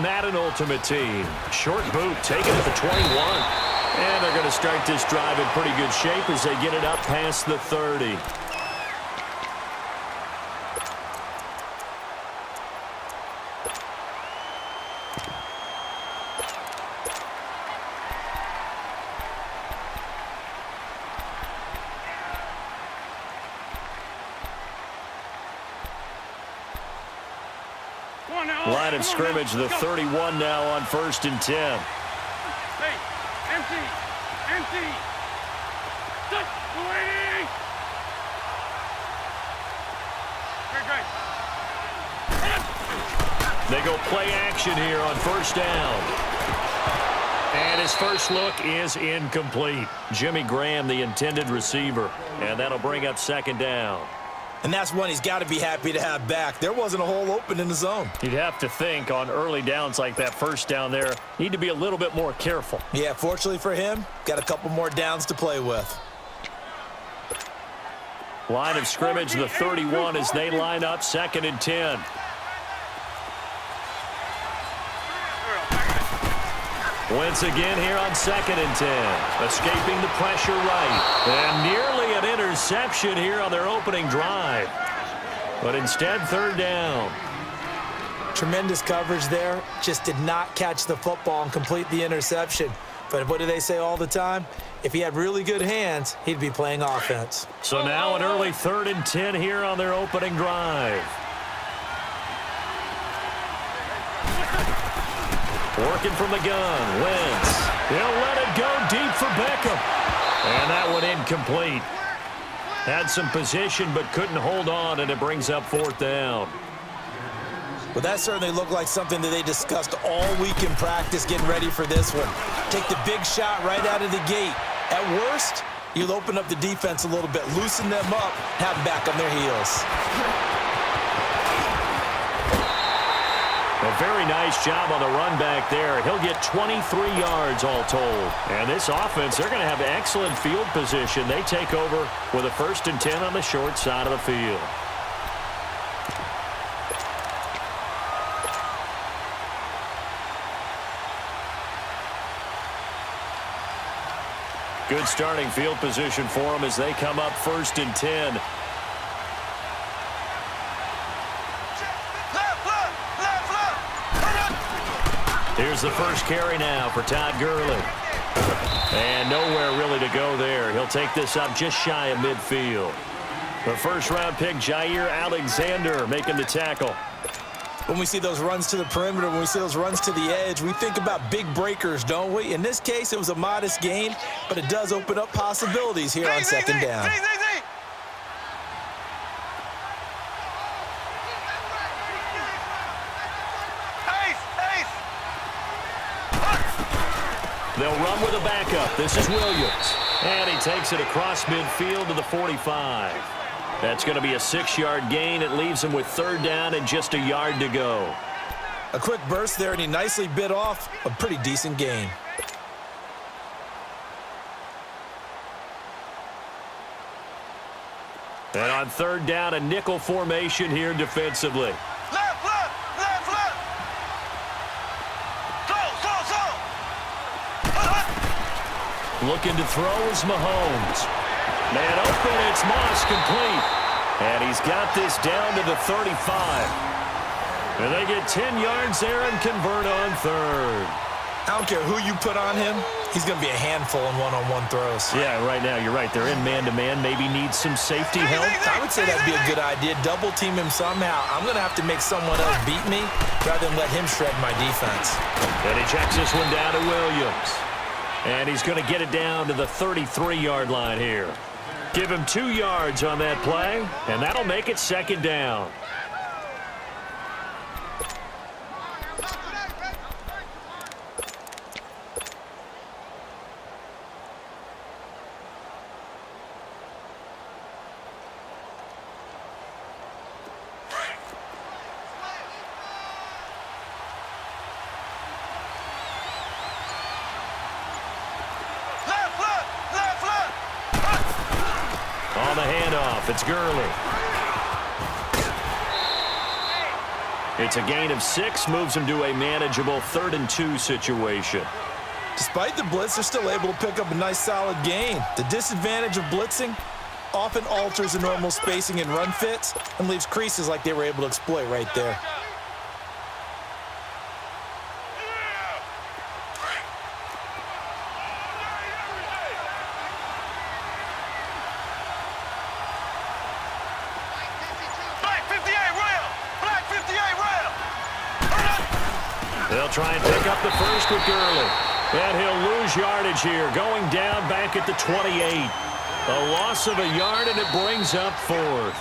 Madden Ultimate Team. Short boot taken at the 21. And they're going to start this drive in pretty good shape as they get it up past the 30. Line of scrimmage, the 31 now on 1st and 10. Hey, empty. They go play action here on 1st down. And his first look is incomplete. Jimmy Graham, the intended receiver. And that'll bring up 2nd down. And that's one he's got to be happy to have back. There wasn't a hole open in the zone. You'd have to think on early downs like that 1st down there, need to be a little bit more careful. Yeah, fortunately for him, got a couple more downs to play with. Line of scrimmage, the 31 as they line up 2nd and 10. Wentz again here on 2nd and 10. Escaping the pressure right. And nearly an interception here on their opening drive. But instead, 3rd down. Tremendous coverage there. Just did not catch the football and complete the interception. But what do they say all the time? If he had really good hands, he'd be playing offense. So now an early 3rd and 10 here on their opening drive. Working from the gun, Wentz. He'll let it go deep for Beckham. And that one incomplete. Had some position but couldn't hold on, and it brings up 4th down. Well, that certainly looked like something that they discussed all week in practice getting ready for this one. Take the big shot right out of the gate. At worst, you'll open up the defense a little bit, loosen them up, have them back on their heels. A very nice job on the run back there. He'll get 23 yards all told. And this offense, they're going to have excellent field position. They take over with a 1st and 10 on the short side of the field. Good starting field position for them as they come up 1st and 10. Here's the first carry now for Todd Gurley. And nowhere really to go there. He'll take this up just shy of midfield. The 1st-round pick, Jair Alexander, making the tackle. When we see those runs to the perimeter, when we see those runs to the edge, we think about big breakers, don't we? In this case, it was a modest gain, but it does open up possibilities here on 2nd down. They'll run with a backup. This is Williams. And he takes it across midfield to the 45. That's going to be a 6-yard gain. It leaves him with 3rd down and just a yard to go. A quick burst there, and he nicely bit off a pretty decent gain. And on 3rd down, a nickel formation here defensively. Looking to throw is Mahomes. Man open, it's Moss complete. And he's got this down to the 35. And they get 10 yards there and convert on 3rd. I don't care who you put on him. He's going to be a handful in one-on-one throws. Yeah, right now, you're right. They're in man-to-man. Maybe need some safety help. I would say that'd be a good idea. Double team him somehow. I'm going to have to make someone else beat me rather than let him shred my defense. And he checks this one down to Williams. And he's going to get it down to the 33-yard line here. Give him 2 yards on that play, and that'll make it 2nd down. On the handoff, it's Gurley. It's a gain of 6, moves them to a manageable 3rd and 2 situation. Despite the blitz, they're still able to pick up a nice solid gain. The disadvantage of blitzing often alters the normal spacing and run fits and leaves creases like they were able to exploit right there. They'll try and pick up the first with Gurley. And he'll lose yardage here, going down back at the 28. A loss of a yard, and it brings up 4th.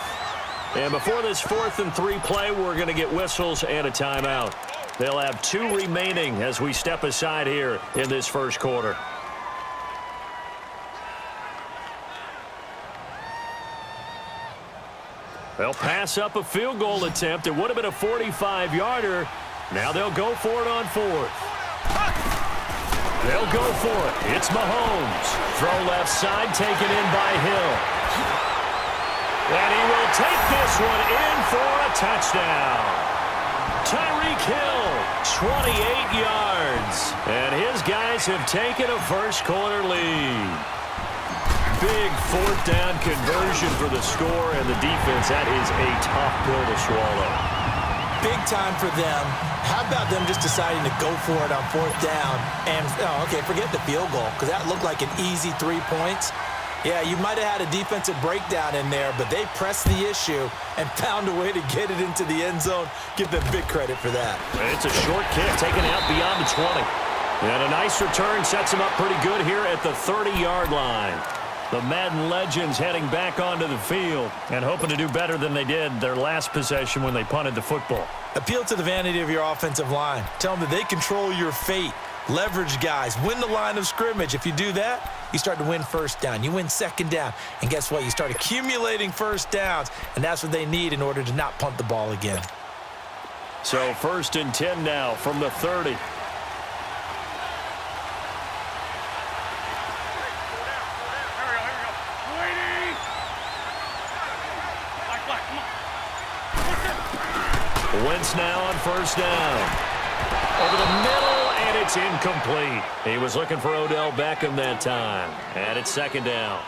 And before this 4th and 3 play, we're going to get whistles and a timeout. They'll have 2 remaining as we step aside here in this first quarter. They'll pass up a field goal attempt. It would have been a 45-yarder. Now they'll go for it on 4th. They'll go for it. It's Mahomes. Throw left side, taken in by Hill. And he will take this one in for a touchdown. Tyreek Hill, 28 yards. And his guys have taken a first-quarter lead. Big 4th down conversion for the score, and the defense, that is a tough pill to swallow. Big time for them. How about them just deciding to go for it on 4th down? And, okay, forget the field goal, because that looked like an easy 3 points. Yeah, you might have had a defensive breakdown in there, but they pressed the issue and found a way to get it into the end zone. Give them big credit for that. It's a short kick taken out beyond the 20. And a nice return sets them up pretty good here at the 30-yard line. The Madden legends heading back onto the field and hoping to do better than they did their last possession when they punted the football. Appeal to the vanity of your offensive line. Tell them that they control your fate. Leverage guys. Win the line of scrimmage. If you do that, you start to win 1st down. You win 2nd down. And guess what? You start accumulating 1st downs. And that's what they need in order to not punt the ball again. So 1st and 10 now from the 30. Wentz now on 1st down. Over the middle, and it's incomplete. He was looking for Odell Beckham that time. And it's 2nd down.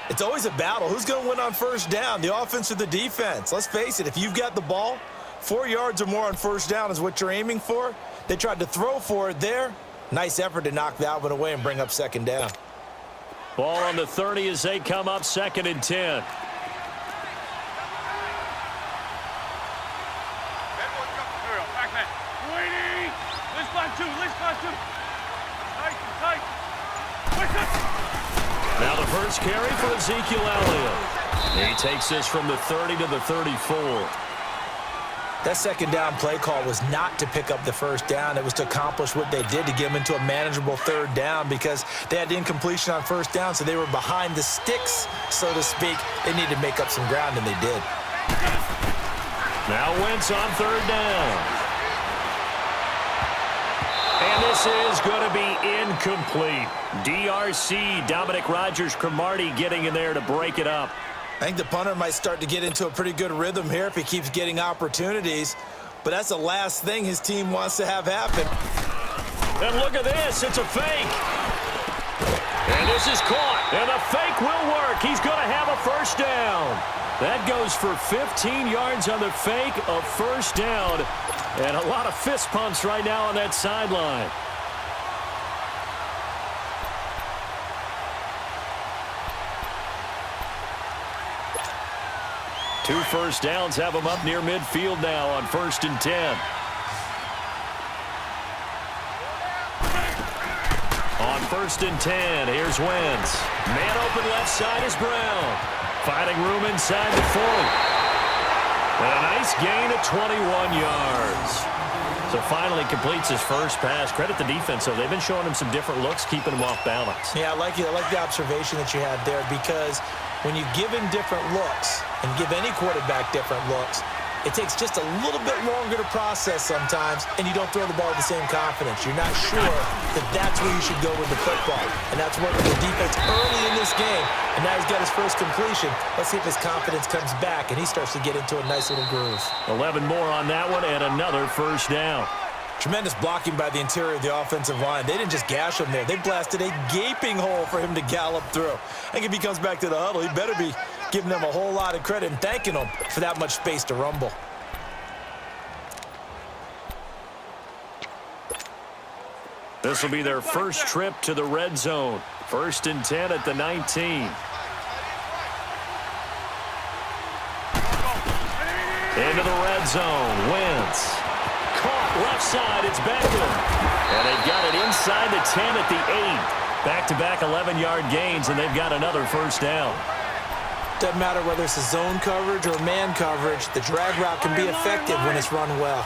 It's always a battle. Who's going to win on 1st down, the offense or the defense? Let's face it, if you've got the ball, 4 yards or more on 1st down is what you're aiming for. They tried to throw for it there. Nice effort to knock that one away and bring up 2nd down. Ball on the 30 as they come up 2nd and 10. Now the first carry for Ezekiel Elliott. He takes this from the 30 to the 34. That 2nd down play call was not to pick up the 1st down. It was to accomplish what they did to get them into a manageable 3rd down because they had the incompletion on 1st down, so they were behind the sticks, so to speak. They needed to make up some ground, and they did. Now Wentz on 3rd down. And this is going to be incomplete. DRC, Dominic Rodgers-Cromartie getting in there to break it up. I think the punter might start to get into a pretty good rhythm here if he keeps getting opportunities. But that's the last thing his team wants to have happen. And look at this. It's a fake. And this is caught. And the fake will work. He's going to have a 1st down. That goes for 15 yards on the fake, a 1st down. And a lot of fist pumps right now on that sideline. Two 1st downs have them up near midfield now on 1st and 10. On 1st and 10, here's Wentz. Man open left side is Brown. Finding room inside the 40. And a nice gain of 21 yards. So finally completes his first pass. Credit the defense, though. They've been showing him some different looks, keeping him off balance. Yeah, I like the observation that you had there because when you give him different looks and give any quarterback different looks, It takes just a little bit longer to process sometimes, and you don't throw the ball with the same confidence. You're not sure that that's where you should go with the football. And that's working the defense early in this game, and now he's got his first completion. Let's see if his confidence comes back, and he starts to get into a nice little groove. 11 more on that one, and another first down. Tremendous blocking by the interior of the offensive line. They didn't just gash him there. They blasted a gaping hole for him to gallop through. I think if he comes back to the huddle, he better be giving them a whole lot of credit and thanking them for that much space to rumble. This will be their first trip to the red zone. 1st and 10 at the 19. Into the red zone. Wentz. Caught left side. It's Beckham. And they've got it inside the 10 at the 8. Back-to-back 11-yard gains, and they've got another first down. Doesn't matter whether it's a zone coverage or man coverage. The drag route can be effective when it's run well.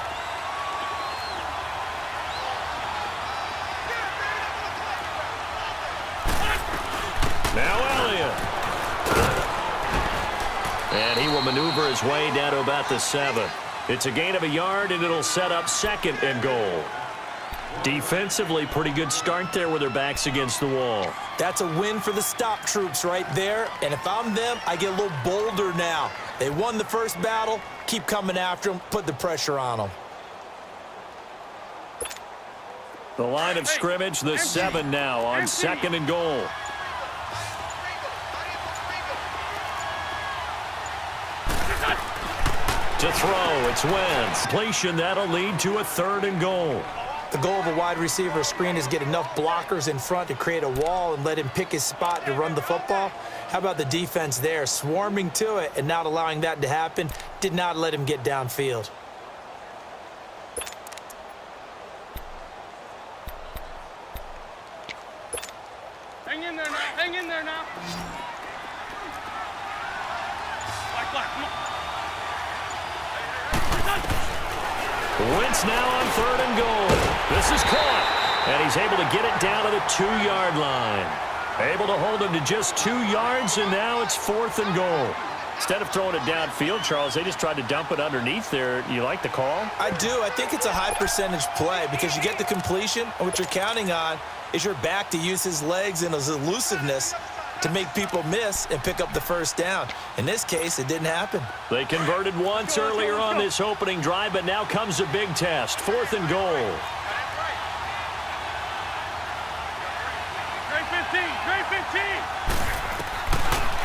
Now Elliott. And he will maneuver his way down to about the 7. It's a gain of a yard, and it'll set up 2nd and goal. Defensively, pretty good start there with their backs against the wall. That's a win for the stop troops right there. And if I'm them, I get a little bolder now. They won the first battle. Keep coming after them. Put the pressure on them. The line of scrimmage, the 7 now on 2nd and goal. To throw, it's Wentz. Completion, that'll lead to a 3rd and goal. The goal of a wide receiver screen is get enough blockers in front to create a wall and let him pick his spot to run the football. How about the defense there, swarming to it and not allowing that to happen? Did not let him get downfield. Hang in there now. Hang in there now. Black, come on. Wentz now on 3rd and goal. This is caught, and he's able to get it down to the 2-yard line. Able to hold him to just 2 yards, and now it's 4th and goal. Instead of throwing it downfield, Charles, they just tried to dump it underneath there. You like the call? I do. I think it's a high percentage play because you get the completion, and what you're counting on is your back to use his legs and his elusiveness to make people miss and pick up the first down. In this case, it didn't happen. They converted once earlier on this opening drive, but now comes a big test. 4th and goal. Great 15. Great 15.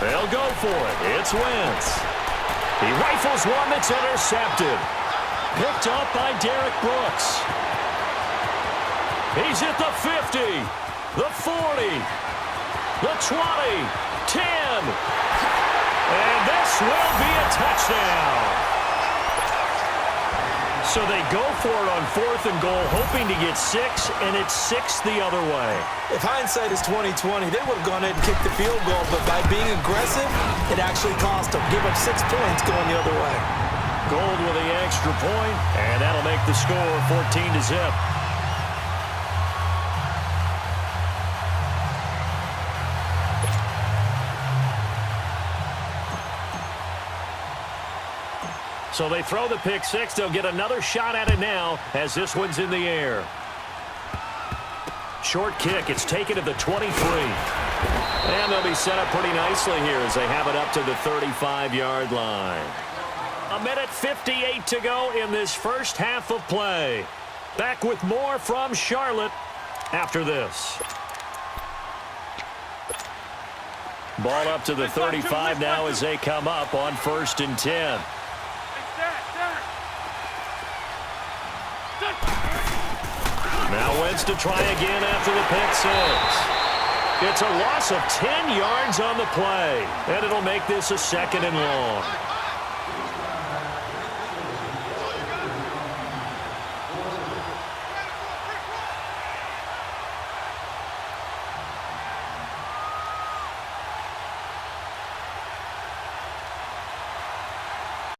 They'll go for it. It's Wentz. He rifles one that's intercepted. Picked up by Derek Brooks. He's at the 50, the 40, the 20, 10. And this will be a touchdown. So they go for it on 4th and goal, hoping to get 6, and it's 6 the other way. If hindsight is 20/20, they would have gone ahead and kicked the field goal, but by being aggressive, it actually cost them. Give up 6 points going the other way. Gold with the extra point, and that'll make the score 14-0. So they throw the pick 6. They'll get another shot at it now as this one's in the air. Short kick. It's taken to the 23. And they'll be set up pretty nicely here as they have it up to the 35-yard line. 1:58 to go in this first half of play. Back with more from Charlotte after this. Ball up to the 35 now as they come up on 1st and 10. Now Wentz to try again after the pick 6. It's a loss of 10 yards on the play, and it'll make this a 2nd and long.